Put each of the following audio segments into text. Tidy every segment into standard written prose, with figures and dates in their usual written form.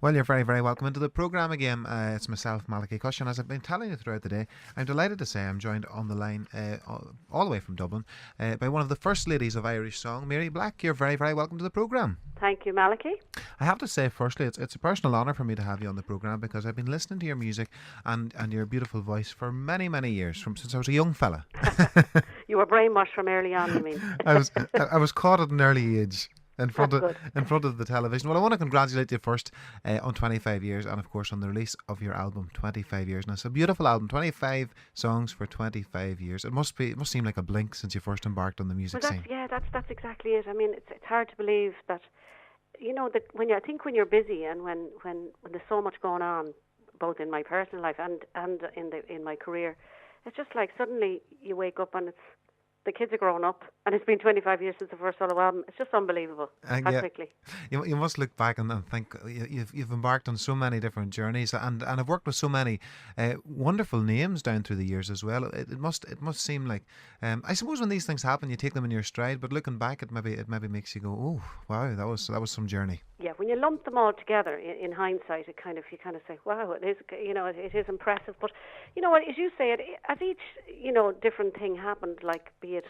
Well, you're very, very welcome into the programme again. It's myself, Malachi Cushion. As I've been telling you throughout the day, I'm delighted to say I'm joined on the line all the way from Dublin by one of the first ladies of Irish song, Mary Black. You're very, very welcome to the programme. Thank you, Malachi. I have to say, firstly, it's a personal honour for me to have you on the programme because I've been listening to your music and your beautiful voice for many, many years, since I was a young fella. You were brainwashed from early on, you mean? I was caught at an early age in front That's of good. in front of the television. Well, I want to congratulate you first on 25 years, and of course on the release of your album 25 years. Now it's a beautiful album, 25 songs for 25 years. It must seem like a blink since you first embarked on the music Well, scene. that's exactly it. I mean, it's hard to believe that, that when you're busy and when there's so much going on, both in my personal life and in my career, it's just like suddenly you wake up and the kids are growing up, and it's been 25 years since the first solo album. It's just unbelievable how quickly. You must look back and think you've embarked on so many different journeys and have worked with so many wonderful names down through the years as well. It must seem like I suppose when these things happen, you take them in your stride. But looking back, it maybe makes you go, oh wow, that was some journey. Yeah, when you lump them all together in hindsight, you kind of say, wow, it is impressive. But as you say, as each different thing happened, like be it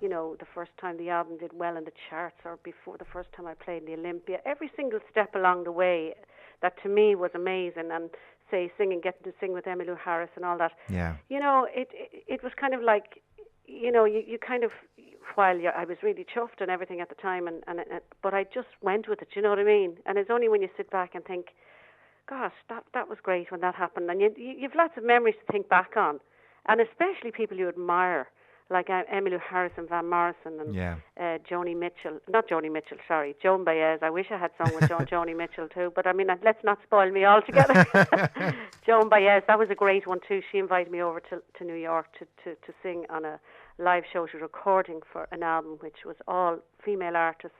the first time the album did well in the charts, or before the first time I played in the Olympia, every single step along the way, that to me was amazing. And say getting to sing with Emmylou Harris and all that. Yeah. It was kind of like, you kind of, I was really chuffed and everything at the time, but I just went with it. You know what I mean? And it's only when you sit back and think, gosh, that was great when that happened, and you've lots of memories to think back on, and especially people you admire, like Emmylou Harris and Van Morrison and Joni Mitchell. Not Joni Mitchell, sorry, Joan Baez. I wish I had sung with Joni Mitchell too, but I mean, let's not spoil me altogether. Joan Baez, that was a great one too. She invited me over to New York to sing on a live show she was recording for an album which was all female artists.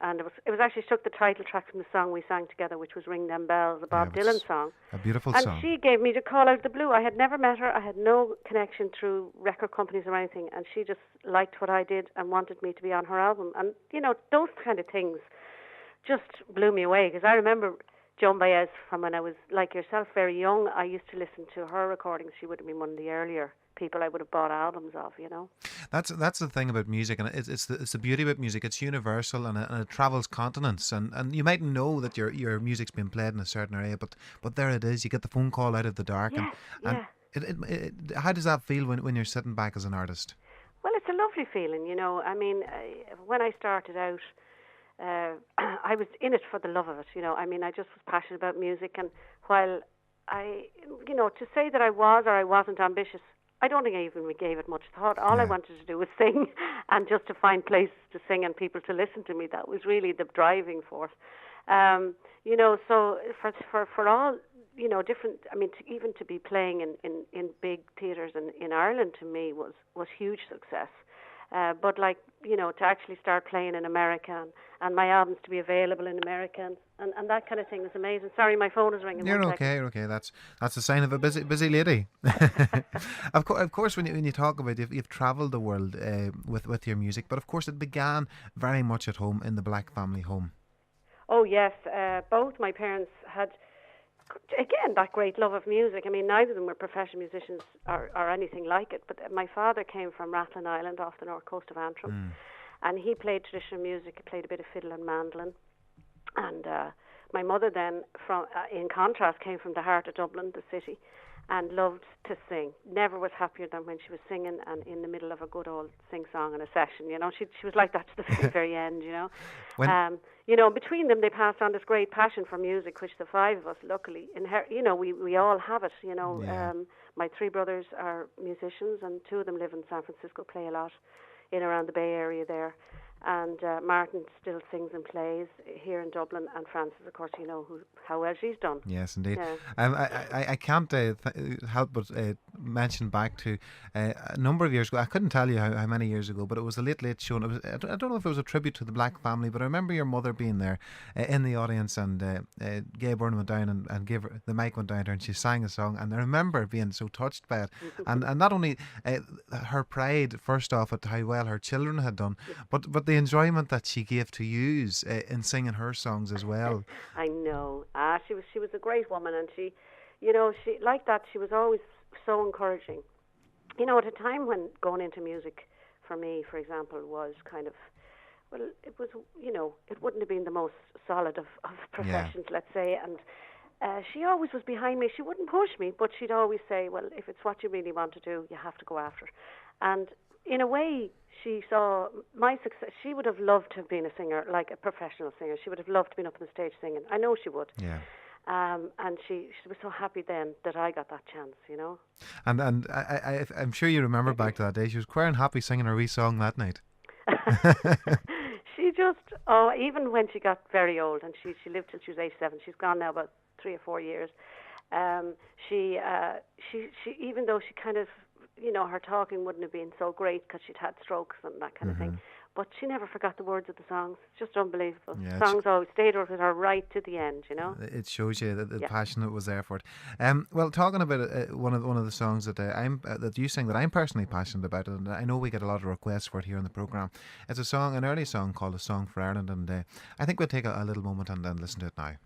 And it was actually took the title track from the song we sang together, which was Ring Them Bells, a Bob Dylan song. A beautiful song. And she gave me the call out of the blue. I had never met her. I had no connection through record companies or anything. And she just liked what I did and wanted me to be on her album. And, those kind of things just blew me away. Because I remember Joan Baez from when I was, like yourself, very young. I used to listen to her recordings. She would have been one of the earlier people I would have bought albums of, That's the thing about music, and it's the beauty about music. It's universal, and it travels continents, and you might know that your music's been played in a certain area, but there it is. You get the phone call out of the dark, how does that feel when you're sitting back as an artist? Well, it's a lovely feeling, I mean, when I started out, I was in it for the love of it, I mean, I just was passionate about music, and while to say that I was or I wasn't ambitious, I don't think I even gave it much thought. All I wanted to do was sing, and just to find places to sing and people to listen to me. That was really the driving force. So for all, different, I mean, even to be playing in big theatres in Ireland to me was huge success. But to actually start playing in America and my albums to be available in America and that kind of thing was amazing. Sorry, my phone is ringing. You're okay. You're okay. That's a sign of a busy lady. Of course, when you talk about you've travelled the world with your music, but of course it began very much at home in the Black family home. Oh yes, both my parents had. Again, that great love of music. I mean, neither of them were professional musicians or anything like it, but my father came from Rathlin Island off the north coast of Antrim, and he played traditional music. He played a bit of fiddle and mandolin. And my mother then, in contrast, came from the heart of Dublin, the city, and loved to sing. Never was happier than when she was singing and in the middle of a good old sing-song and a session. She was like that to the very end, between them, they passed on this great passion for music, which the five of us, luckily, we all have it, My three brothers are musicians, and two of them live in San Francisco, play a lot in around the Bay Area there. And Martin still sings and plays here in Dublin, and Frances, of course, how well she's done. Yes, indeed. Yeah. I can't help but mention back to a number of years ago. I couldn't tell you how many years ago, but it was a Late Late Show. And it was, I don't know if it was a tribute to the Black family, but I remember your mother being there in the audience, and Gay Byrne went down and gave her, the mic went down to her, and she sang a song. And I remember being so touched by it. And not only her pride, first off, at how well her children had done, but the enjoyment that she gave to use in singing her songs as well. I know. She was a great woman, and she, you know, she like that. She was always so encouraging. You know, at a time when going into music for me, for example, was kind of, well, it was, you know, it wouldn't have been the most solid of professions, let's say, and she always was behind me. She wouldn't push me, but she'd always say, well, if it's what you really want to do, you have to go after it. And in a way, she saw my success. She would have loved to have been a singer, like a professional singer. She would have loved to have been up on the stage singing. I know she would. Yeah. And she was so happy then that I got that chance, you know. And I'm sure you remember back to that day. She was quite happy singing her wee song that night. She just, even when she got very old, and she lived till she was 87. She's gone now about 3 or 4 years. She even though she kind of, you know, her talking wouldn't have been so great because she'd had strokes and that kind of thing. But she never forgot the words of the songs. It's just unbelievable. Yeah, songs always stayed with her right to the end, you know. It shows you the passion that was there for it. Well, talking about one of the songs that that you sing that I'm personally passionate about, and I know we get a lot of requests for it here on the programme. It's an early song called "A Song for Ireland," and I think we'll take a little moment and then listen to it now.